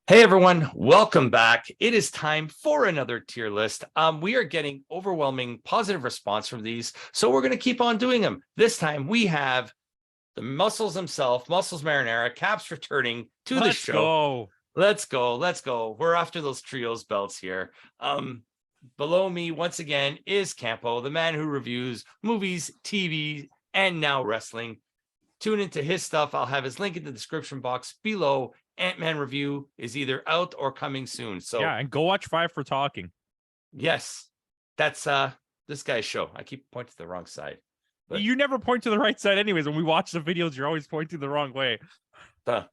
Hey everyone, welcome back. It is time for another tier list. We are getting overwhelming positive response from these, so we're going to keep on doing them. This time we have the Muscles himself, Muscles Marinara, Caps returning to the show. Let's go. We're after those trios belts here. Below me, once again, is Campo, the man who reviews movies, TV, and now wrestling. Tune into his stuff. I'll have his link in the description box below. Ant-Man review is either out or coming soon. So yeah, and go watch 5 for Talking. Yes, that's this guy's show. I keep pointing to the wrong side. But you never point to the right side anyways. When we watch the videos, you're always pointing the wrong way. But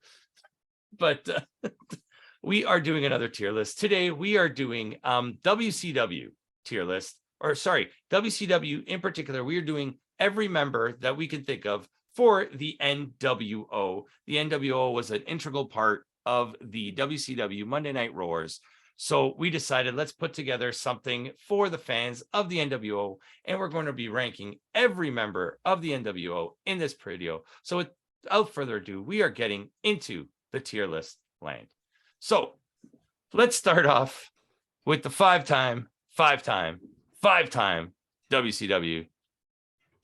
we are doing another tier list. Today we are doing WCW tier list. Or sorry, WCW in particular. We are doing every member that we can think of for the NWO. The NWO was an integral part of the WCW Monday Night Roars. So we decided let's put together something for the fans of the NWO, and we're going to be ranking every member of the NWO in this video. So without further ado, we are getting into the tier list land. So let's start off with the five-time WCW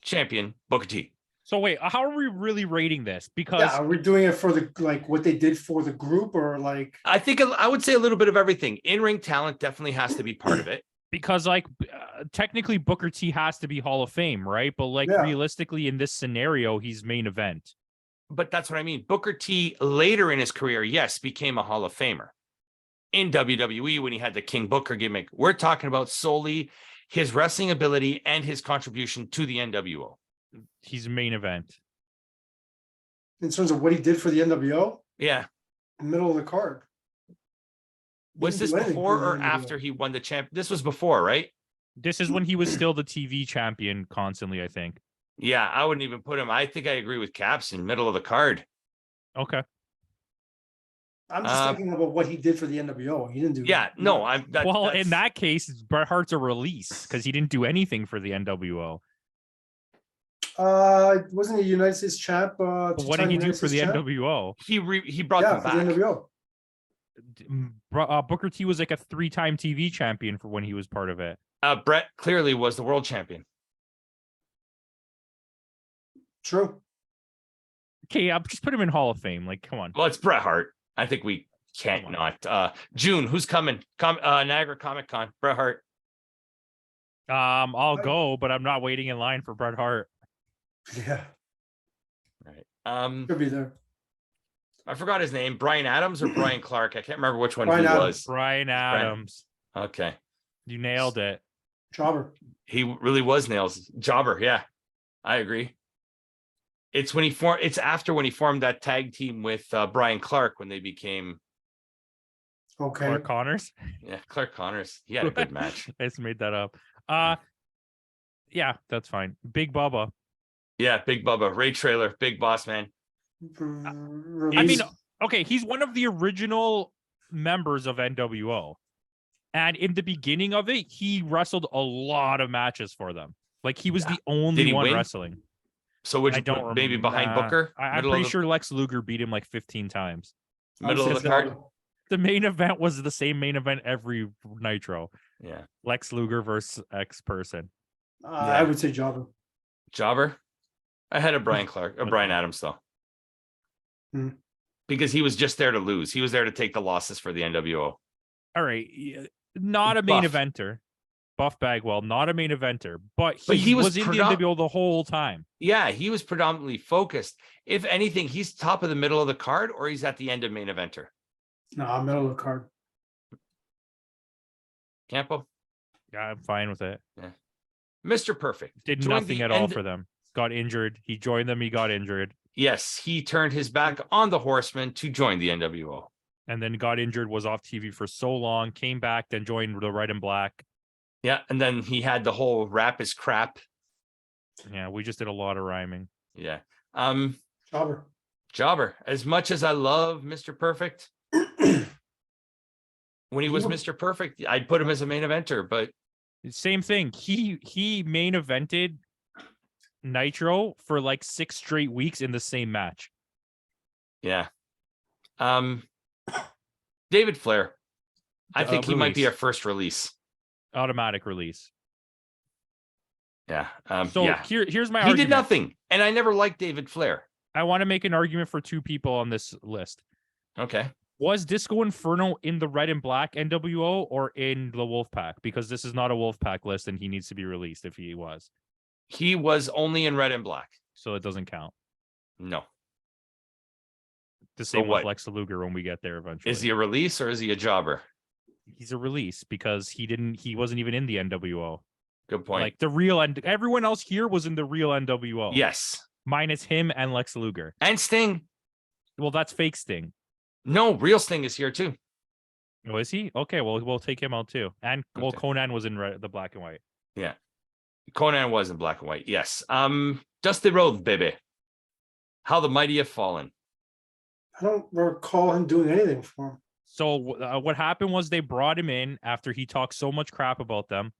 champion Booker T. So wait, how are we really rating this? Because are we doing it for the what they did for the group, or like? I think I would say a little bit of everything. In-ring talent definitely has to be part of it. Because technically Booker T has to be Hall of Fame, right? But realistically, in this scenario, he's main event. But that's what I mean. Booker T later in his career, yes, became a Hall of Famer. In WWE, when he had the King Booker gimmick, we're talking about solely his wrestling ability and his contribution to the NWO. He's main event. In terms of what he did for the NWO? Yeah. Middle of the card. Was this before or after he won the champ? This was before, right? This is when he was still the TV champion constantly, I think. Yeah, I wouldn't even put him. I think I agree with Caps in middle of the card. Okay. I'm just thinking about what he did for the NWO. He didn't do. Yeah, no. In that case, Bret Hart's a release because he didn't do anything for the NWO. Wasn't he United States champ? What did he do for the NWO? He brought them back. The NWO. Booker T was like a 3-time TV champion for when he was part of it. Bret clearly was the world champion. True. Okay, I'll just put him in Hall of Fame. Like, come on. Well, it's Bret Hart. I think we can't not. June, who's coming? Niagara Comic Con. Bret Hart. I'll go, but I'm not waiting in line for Bret Hart. Yeah. Right. Could be there. I forgot his name. Brian Adams or Brian Clark? I can't remember which one Brian he Adams. was. Brian Adams. Okay. You nailed it. Jobber. He really was nails. Jobber, yeah. I agree. It's when it's after when he formed that tag team with Brian Clark when they became Clark Connors. Yeah, Clark Connors. He had a good match. I just made that up. Yeah, that's fine. Big Bubba. Yeah, Big Bubba, Ray Trailer, Big Boss Man. I mean, okay, he's one of the original members of NWO. And in the beginning of it, he wrestled a lot of matches for them. Like, he was the only one wrestling. So would you maybe behind Booker? I'm pretty sure Lex Luger beat him like 15 times. Middle of the card? The main event was the same main event every Nitro. Yeah. Lex Luger versus X person. I would say Jobber. Jobber? Ahead of Brian Clark or Brian Adams, though. Because he was just there to lose. He was there to take the losses for the NWO. All right. Not a main eventer. Buff Bagwell, not a main eventer, but he was in the NWO the whole time. Yeah, he was predominantly focused. If anything, he's top of the middle of the card, or he's at the end of main eventer. No, middle of the card. Campo? Yeah, I'm fine with it. Yeah. Mr. Perfect. Did nothing at all for them. Got injured. He joined them. He got injured. Yes, he turned his back on the Horsemen to join the NWO. And then got injured, was off TV for so long, came back, then joined the Red and Black. Yeah, and then he had the whole rap is crap. Yeah, we just did a lot of rhyming. Yeah. Jobber. As much as I love Mr. Perfect, when he was Mr. Perfect, I'd put him as a main eventer, but same thing. He main evented Nitro for like 6 straight weeks in the same match. Yeah. David Flair. I think he might be Release. our first release. Automatic release. Yeah. So yeah. here's my He argument. did nothing, and I never liked David Flair. I want to make an argument for two people on this list. Okay. Was Disco Inferno in the red and black NWO or in the Wolfpack? Because this is not a Wolfpack list and he needs to be released if he was. He was only in red and black. So it doesn't count. No. The same with what? Lex Luger when we get there eventually. Is he a release or is he a jobber? He's a release because he wasn't even in the NWO. Good point. Like the real everyone else here was in the real NWO. Yes. Minus him and Lex Luger. And Sting. Well, that's fake Sting. No, real Sting is here too. Oh, is he? Okay, well, we'll take him out too. And well, Okay. Conan was in the black and white. Yeah. Conan was in black and white. Yes. Dusty Rhodes, baby. How the mighty have fallen. I don't recall him doing anything for him. So what happened was they brought him in after he talked so much crap about them.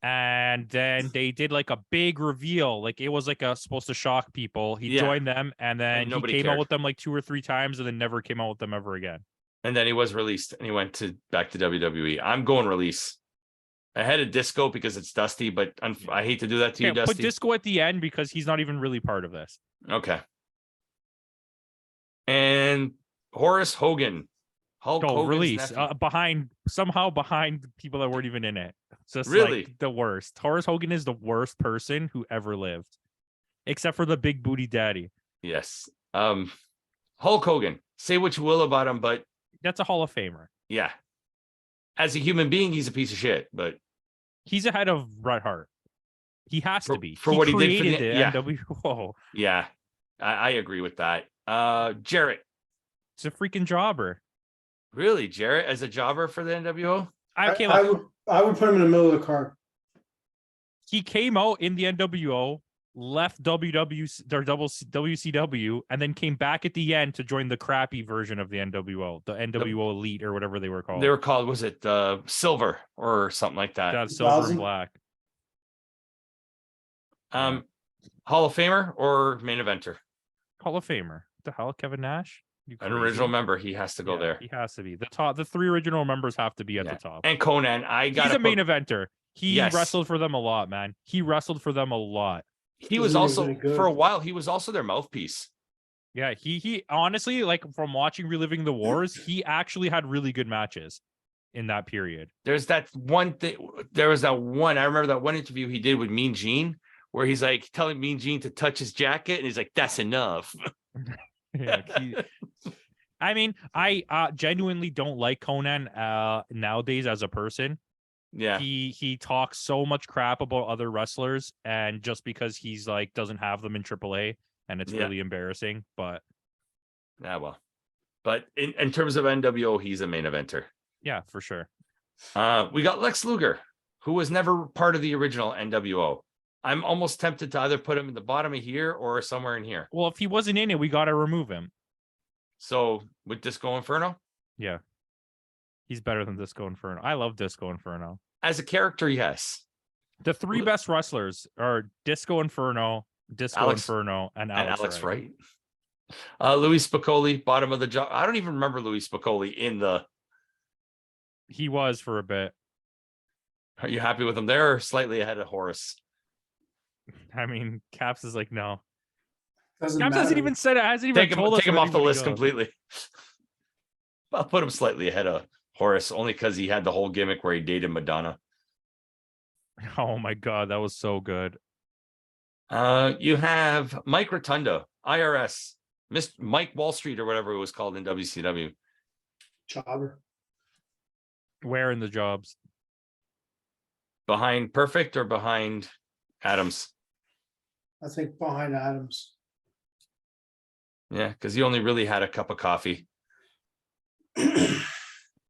And then they did like a big reveal. Like it was like supposed to shock people. He joined them and then he came out with them like 2 or 3 times and then never came out with them ever again. And then he was released and he went back to WWE. I'm going release. Ahead of Disco because it's Dusty, but I hate to do that to you, Dusty. Put Disco at the end because he's not even really part of this. Okay. And Horace Hogan. Hulk Hogan's release nephew. behind people that weren't even in it. It's just Really? like the worst. Horace Hogan is the worst person who ever lived, except for the big booty daddy. Yes. Hulk Hogan. Say what you will about him, but That's a Hall of Famer. yeah. As a human being, he's a piece of shit, but He's ahead of Bret Hart. He has to be for what he did for the NWO. Yeah, I agree with that. Jarrett. It's a freaking jobber. Really, Jarrett as a jobber for the NWO? I would put him in the middle of the card. He came out in the NWO, left WCW, and then came back at the end to join the crappy version of the NWO, the NWO Elite or whatever they were called. They were called, was it Silver or something like that? Yeah, silver and black. Hall of Famer or main eventer? Hall of Famer. What the hell, Kevin Nash? An original member, he has to go there. He has to be the top. The 3 original members have to be at the top. And Conan, he's a main eventer. He wrestled for them a lot, man. He wrestled for them a lot. He was also for a while. He was also their mouthpiece. Yeah, he honestly, like from watching Reliving the Wars, he actually had really good matches in that period. There's that one thing. There was that one. I remember that one interview he did with Mean Gene, where he's like telling Mean Gene to touch his jacket, and he's like, "That's enough." Yeah, I mean, I genuinely don't like Conan nowadays as a person. Yeah, he talks so much crap about other wrestlers, and just because he's like doesn't have them in AAA, and it's really embarrassing. But well, but in terms of NWO, he's a main eventer. Yeah, for sure. We got Lex Luger, who was never part of the original NWO. I'm almost tempted to either put him in the bottom of here or somewhere in here. Well, if he wasn't in it, we got to remove him. So with Disco Inferno? Yeah. He's better than Disco Inferno. I love Disco Inferno. As a character, yes. The 3 best wrestlers are Disco Inferno, Inferno, and Alex Wright. Louis Spicolli, bottom of the job. I don't even remember Louis Spicolli in the... He was for a bit. Are you happy with him there or slightly ahead of Horace? I mean, Caps is like, no. Caps hasn't even said it. Hasn't even told us. Take him off the list completely. I'll put him slightly ahead of Horace, only because he had the whole gimmick where he dated Madonna. Oh my God, that was so good. You have Mike Rotunda, IRS, Mike Wall Street or whatever it was called in WCW. Jobber. Where in the jobs? Behind Perfect or behind Adams? I think behind Adams. Yeah, because he only really had a cup of coffee.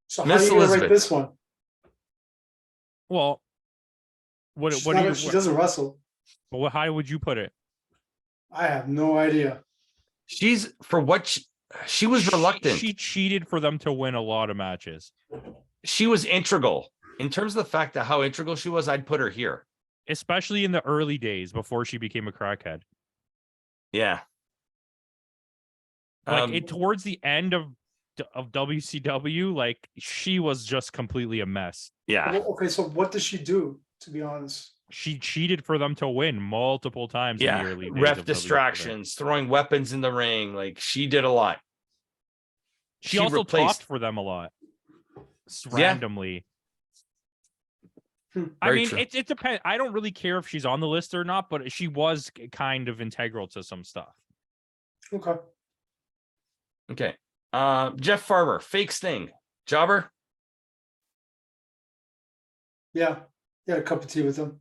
So how do you rate this one? Well, what do you? She doesn't wrestle. But how would you put it? I have no idea. She's for what she was reluctant. She cheated for them to win a lot of matches. She was integral in terms of the fact that how integral she was. I'd put her here, especially in the early days before she became a crackhead. Yeah. Like towards the end of of WCW, like she was just completely a mess. Yeah. Well, okay, so what does she do? To be honest, She cheated for them to win multiple times in the Yeah. early days Ref of WCW. distractions, throwing weapons in the ring. Like she did a lot. She also replaced. talked for them a lot. Yeah. Randomly. I Very mean, true. it depends. I don't really care if she's on the list or not, but she was kind of integral to some stuff. okay. Okay. Jeff Farmer, fake Sting. Jobber? Yeah, a cup of tea with him.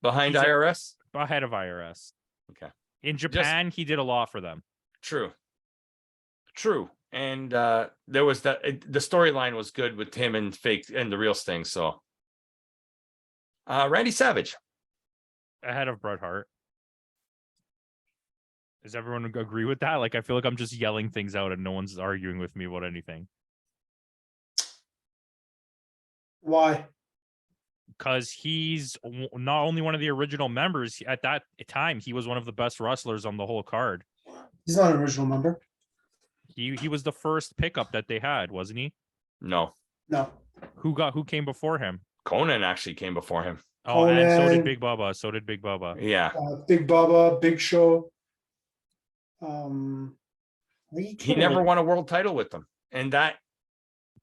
Behind He's IRS? Ahead of IRS. Okay. In Japan, he did a lot for them. True. And there was the storyline was good with him and fake and the real Sting. So Randy Savage. Ahead of Bret Hart. Does everyone agree with that? Like, I feel like I'm just yelling things out and no one's arguing with me about anything. Why? Because he's not only one of the original members, at that time, he was one of the best wrestlers on the whole card. He's not an original member. He was the first pickup that they had, wasn't he? No. No. Who came before him? Conan actually came before him. Oh, and so did Conan. Big Bubba. Yeah. Big Bubba, Big Show. He never won a world title with them. And that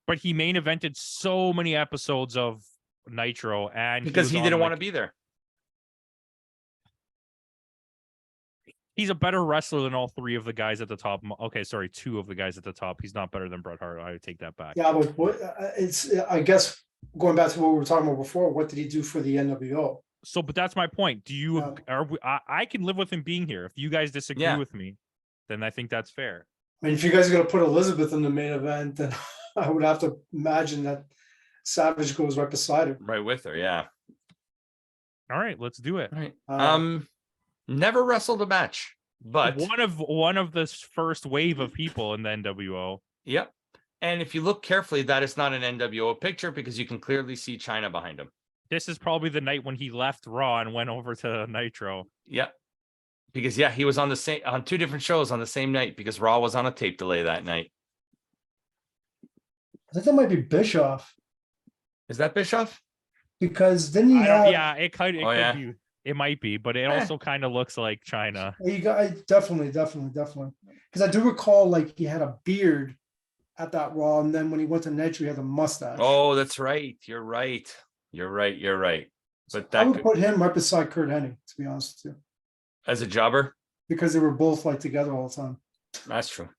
But he main evented so many episodes of Nitro, and because he didn't want to be there. He's a better wrestler than all three of the guys at the top. Okay, sorry, two of the guys at the top. He's not better than Bret Hart. I take that back. Yeah, but what it's I guess going back to what we were talking about before, what did he do for the NWO? So, but that's my point. Do you No. I can live with him being here. If you guys disagree Yeah. with me, then I think that's fair. I mean, if you guys are gonna put Elizabeth in the main event, then I would have to imagine that Savage goes right beside her. Right with her, yeah. All right, let's do it. All right. Never wrestled a match, but One of the first wave of people in the NWO. yep. And if you look carefully, that is not an NWO picture because you can clearly see China behind him. This is probably the night when he left Raw and went over to Nitro. Yep. Because he was on two different shows on the same night because Raw was on a tape delay that night. I think that might be Bischoff Is that Bischoff? because then you have It could be. It might be, but it also kind of looks like China. you got definitely because I do recall like he had a beard at that Raw, and then when he went to Nitro, he had a mustache. Oh, that's right. You're right. But I that would put him right beside Kurt Hennig, to be honest with you, as a jobber, because they were both like together all the time. that's true.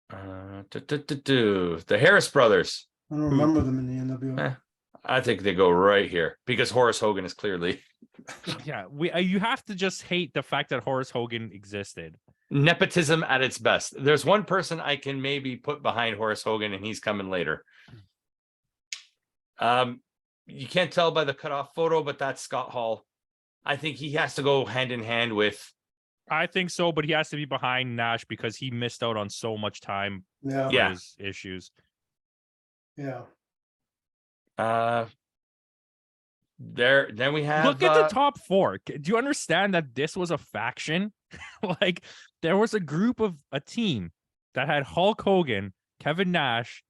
The Harris brothers. I don't remember them in the NWO. I think they go right here because Horace Hogan is clearly Yeah, you have to just hate the fact that Horace Hogan existed. nepotism at its best. There's one person I can maybe put behind Horace Hogan, and he's coming later. You can't tell by the cutoff photo, but that's Scott Hall. I think he has to go hand in hand with. I think so, but he has to be behind Nash because he missed out on so much time Yeah, for his issues. yeah. Then we have. Look at the top four. Do you understand that this was a faction? Like there was a team that had Hulk Hogan, Kevin Nash,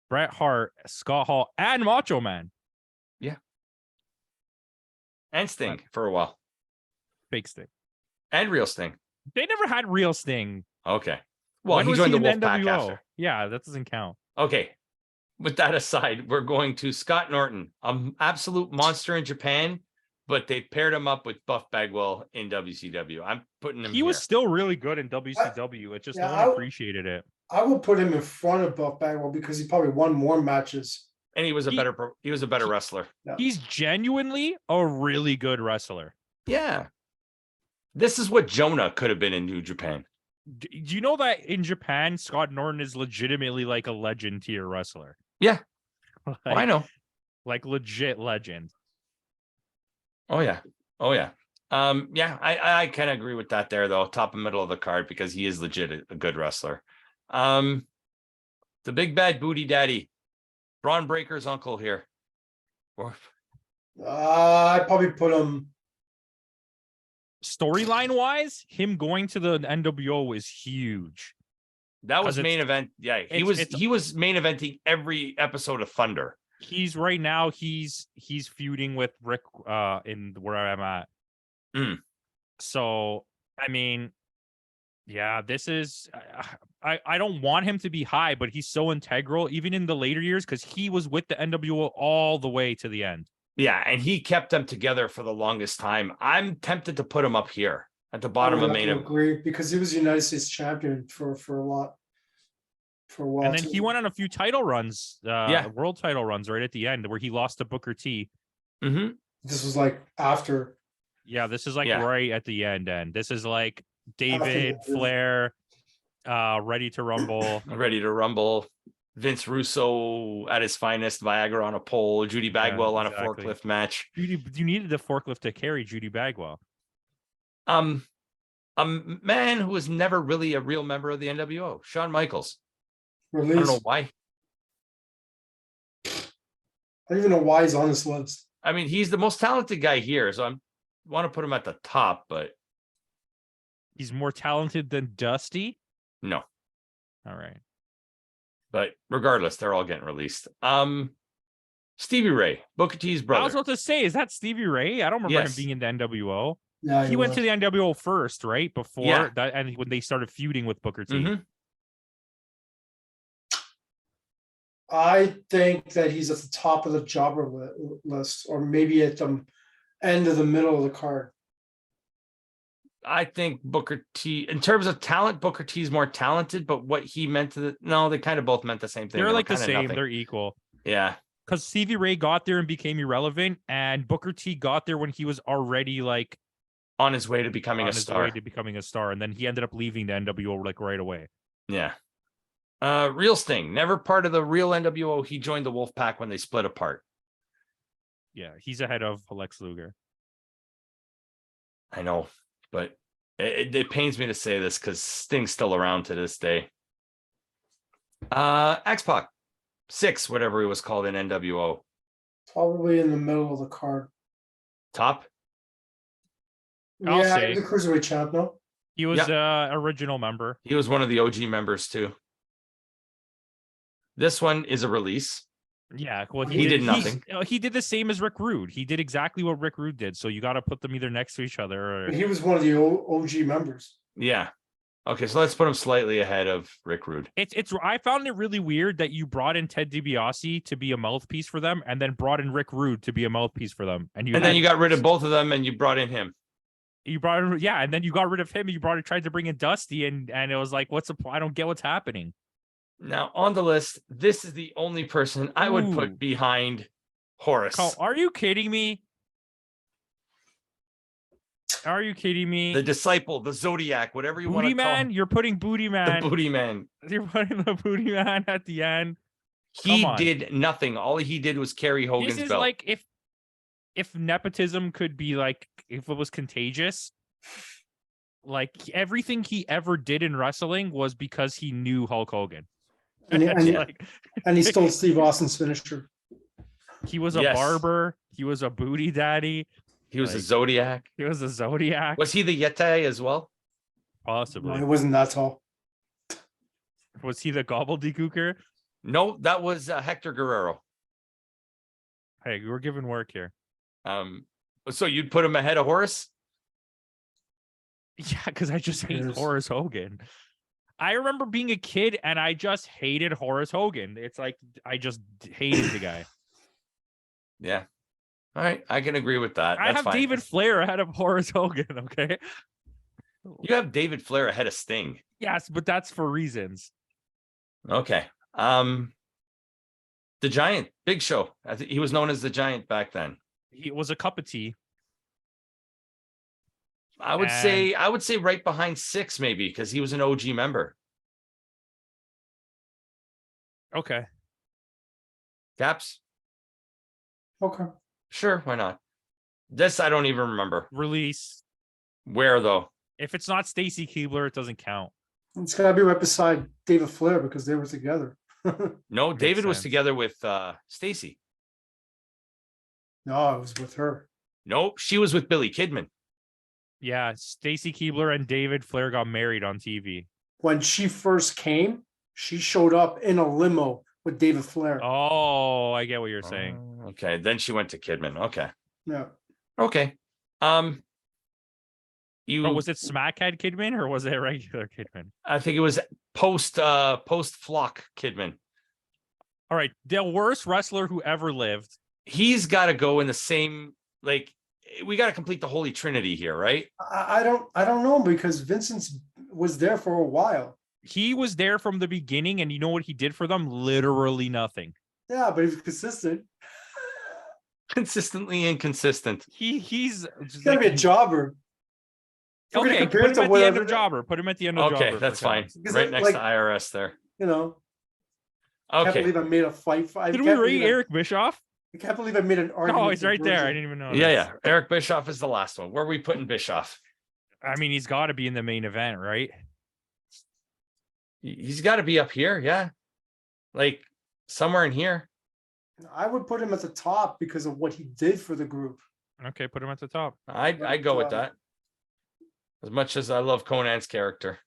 Bret Hart, Scott Hall, and Macho Man. And Sting for a while. Fake Sting. And real Sting. They never had real Sting. Okay. Well, When he was joined the in Wolfpack NWO? after. Yeah, that doesn't count. Okay. With that aside, we're going to Scott Norton, an absolute monster in Japan, but they paired him up with Buff Bagwell in WCW. I'm putting him He here. was still really good in WCW. It just no one appreciated it. I would put him in front of Buff Bagwell because he probably won more matches. And he was a better wrestler. Yeah. He's genuinely a really good wrestler. Yeah. This is what Jonah could have been in New Japan. Do you know that in Japan, Scott Norton is legitimately like a legend tier wrestler? Yeah. Like, I know. Like legit legend. Oh yeah. Yeah, I kind of agree with that there though. Top and middle of the card because he is legit a good wrestler. The big bad booty daddy, Braun Breaker's uncle here. I'd probably put him. Storyline wise, him going to the NWO is huge. That was 'Cause main event. Yeah, he it's- was main eventing every episode of Thunder. He's right now. He's feuding with Rick in where I'm at. Mm. So I mean, yeah, this is. I don't want him to be high, but he's so integral, even in the later years, because he was with the NWO all the way to the end. Yeah, and he kept them together for the longest time. I'm tempted to put him up here at the I bottom would of have main to event. agree because he was United States champion for a while. And then too. he went on a few title runs, Yeah. world title runs right at the end where he lost to Booker T. Mm-hmm. This was like after. Yeah, this is like Yeah. right at the end. And this is like David After- Flair, ready to rumble. Ready to rumble. Vince Russo at his finest, Viagra on a pole, Judy Bagwell on a exactly. forklift match. You needed the forklift to carry Judy Bagwell. A man who was never really a real member of the NWO, Shawn Michaels. I don't know Release. why. I don't even know why he's on this list. I mean, he's the most talented guy here, so I want to put him at the top, but He's more talented than Dusty. no. All right. But regardless, they're all getting released. Stevie Ray, Booker T's I was brother. about to say, is that Stevie Ray? I don't remember him Yes. being in the NWO. Yeah, He went was. to the NWO first, right? Before Yeah. that, and when they started feuding with Booker T. Mhm. I think that he's at the top of the jobber list, or maybe at the end of the middle of the card. I think Booker T, in terms of talent, Booker T is more talented, but what he meant to they kind of both meant the same thing. They're They were like the kinda same. nothing. They're equal. Yeah. Because Stevie Ray got there and became irrelevant, and Booker T got there when he was already like On his way to becoming on a his star. way to becoming a star, and then he ended up leaving the NWO like right away. Yeah. Real Sting, never part of the real NWO. He joined the Wolfpack when they split apart. Yeah, he's ahead of Lex Luger. I know, but it pains me to say this because Sting's still around to this day. X-Pac, 6, whatever he was called in NWO. Probably in the middle of the card. Top? I'll Yeah, say. he's a cruiserweight champ, no? He was original member. He was one of the OG members too. This one is a release. Yeah, well, He did nothing. He did the same as Rick Rude. He did exactly what Rick Rude did. So you got to put them either next to each other. Or... But he was one of the OG members. Yeah. Okay, so let's put him slightly ahead of Rick Rude. It's. I found it really weird that you brought in Ted DiBiase to be a mouthpiece for them, and then brought in Rick Rude to be a mouthpiece for them, and Then you got rid of both of them and you brought in him. You brought in, yeah, and then you got rid of him. And you tried to bring in Dusty, and it was like, what's the? I don't get what's happening. Now on the list, this is the only person I would Ooh. put behind Horace. Are you kidding me? Are you kidding me? The disciple, the Zodiac, whatever you want Booty to call Man, him. you're putting Booty Man. The Booty Man. You're putting the Booty Man at the end. He Come on. did nothing. All he did was carry Hogan's This is belt. like if nepotism could be like if it was contagious. Like everything he ever did in wrestling was because he knew Hulk Hogan. And he, Like, and he stole Steve Austin's finisher. he was a Yes. barber. He was a booty daddy. He was a like- Zodiac. He was a Zodiac. Was he the Yeti as well? Possibly. No, he wasn't that tall. Was he the gobbledygooker? No, that was Hector Guerrero. Hey, we're giving work here. So you'd put him ahead of Horace? Yeah, because I just hate Yes. Horace Hogan. I remember being a kid and I just hated Horace Hogan. It's like I just hated the guy. Yeah. All right, I can agree with that. I That's have fine. David Flair ahead of Horace Hogan. Okay. You have David Flair ahead of Sting. Yes, but that's for reasons. Okay. The Giant, Big Show. I think he was known as the Giant back then. He was a cup of tea. I would say right behind 6 maybe because he was an OG member. Okay. Caps? Okay. Sure, why not? This I don't even remember. Release. Where though? If it's not Stacy Keibler, it doesn't count. It's got to be right beside David Flair because they were together. No, Makes David was sense. together with Stacy. No, it was with her. Nope, she was with Billy Kidman. Yeah, Stacy Keibler and David Flair got married on TV. when she first came, she showed up in a limo with David Flair. Oh, I get what you're saying. Okay, then she went to Kidman. Okay. Yeah. Okay. You But was it Smackhead Kidman or was it regular Kidman? I think it was post Flock Kidman. All right, the worst wrestler who ever lived. He's got to go in the same, like, we got to complete the Holy Trinity here, right? I don't know, because Vincent was there for a while. He was there from the beginning, and you know what he did for them? Literally nothing. Yeah, but he was consistent. Consistently inconsistent. He's He's gotta be a jobber. If we're gonna okay. compare Put it him to at the end whatever- of Jobber. Put him at the end of Jobber. Okay, that's for fine. God's- Because Right next like- to IRS there. You know, can't Okay. believe I made a fight. Did we rate Eric Bischoff? I can't believe I made an argument. Oh, he's for right there. I Virgil. didn't even know. Yeah. Eric Bischoff is the last one. Where are we putting Bischoff? I mean, he's got to be in the main event, right? He's got to be up here. Yeah. Like somewhere in here. I would put him at the top because of what he did for the group. Okay, put him at the top. I go with that. As much as I love Conan's character.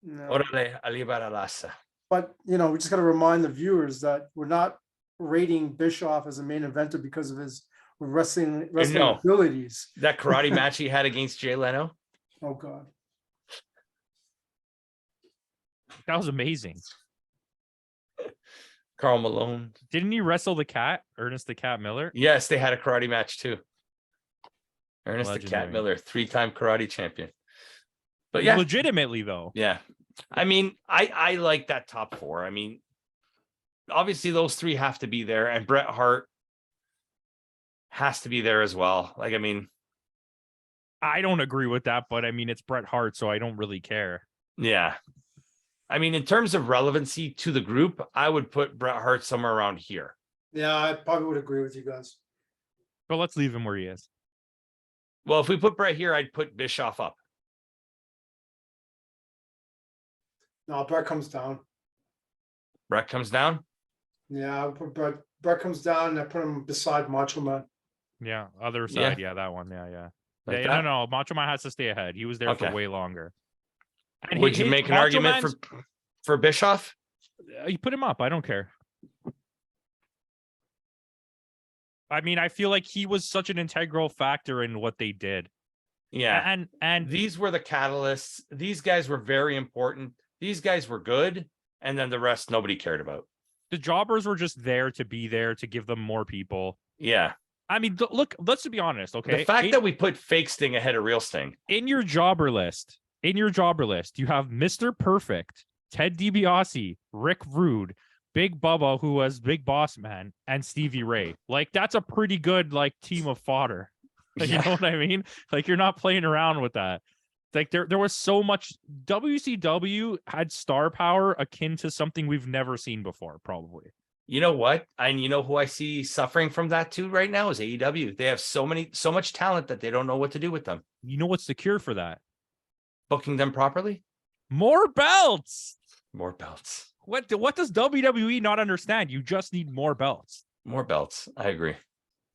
No. Órale, Ali Baralasa. But we just got to remind the viewers that we're not rating Bischoff as a main eventer because of his wrestling No. abilities. That karate match he had against Jay Leno. Oh God. That was amazing. Karl Malone. Didn't he wrestle the cat, Ernest the Cat Miller? Yes, they had a karate match too. Ernest the Cat Legendary. Miller, 3-time karate champion. But yeah, Legitimately though. yeah. I mean, I like that top four. I mean, obviously those three have to be there, and Bret Hart has to be there as well. Like, I mean, I don't agree with that, but I mean, it's Bret Hart, so I don't really care. yeah. I mean, in terms of relevancy to the group, I would put Bret Hart somewhere around here. Yeah, I probably would agree with you guys. But let's leave him where he is. Well, if we put Bret here, I'd put Bischoff up. No, Brett comes down. Bret comes down. Yeah, I would put Brett. Brett comes down, and I put him beside Macho Man. Yeah, other Yeah. side. Yeah, that one. Yeah. Like No, that? no. Macho Man has to stay ahead. He was there Okay. for way longer. And Would you make an Macho argument Man's- for Bischoff? You put him up. I don't care. I mean, I feel like he was such an integral factor in what they did. Yeah. And These were the catalysts. These guys were very important. These guys were good. And then the rest, nobody cared about. the jobbers were just there to be there to give them more people. Yeah. I mean, look, let's be honest, okay? The fact that we put fake Sting ahead of real Sting. in your jobber list, you have Mr. Perfect, Ted DiBiase, Rick Rude, Big Bubba, who was Big Boss Man, and Stevie Ray. Like, that's a pretty good team of fodder. Like, Yeah. You know what I mean? Like, you're not playing around with that. Like, there was so much. WCW had star power akin to something we've never seen before, probably. You know what? And you know who I see suffering from that too right now is AEW. They have so much talent that they don't know what to do with them. You know what's the cure for that? Booking them properly, More belts. more belts. What does WWE not understand? You just need more belts. More belts. I agree.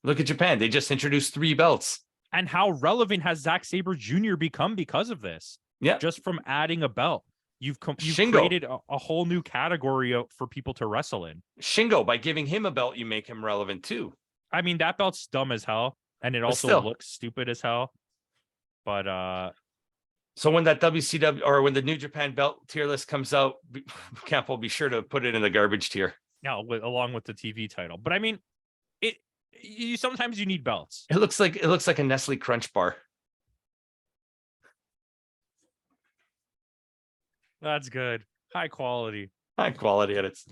Look at Japan. They just introduced 3 belts. And how relevant has Zack Sabre Jr. become because of this? Yeah. Just from adding a belt. You've Shingo. created a whole new category for people to wrestle in. Shingo, by giving him a belt, you make him relevant too. I mean, that belt's dumb as hell. And it also still. looks stupid as hell. But So when that WCW or when the New Japan belt tier list comes out, Campo will be sure to put it in the garbage tier. yeah, along with the TV title. But I mean, sometimes you need belts. It looks like a Nestle Crunch bar. That's good. High quality. High quality edits.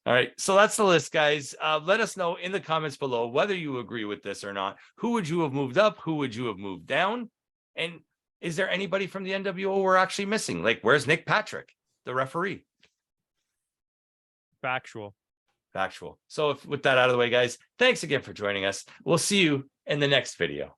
All right. So that's the list, guys. Let us know in the comments below whether you agree with this or not. Who would you have moved up? Who would you have moved down? And is there anybody from the NWO we're actually missing? Like, where's Nick Patrick, the referee? Factual. So with that out of the way, guys, thanks again for joining us. We'll see you in the next video.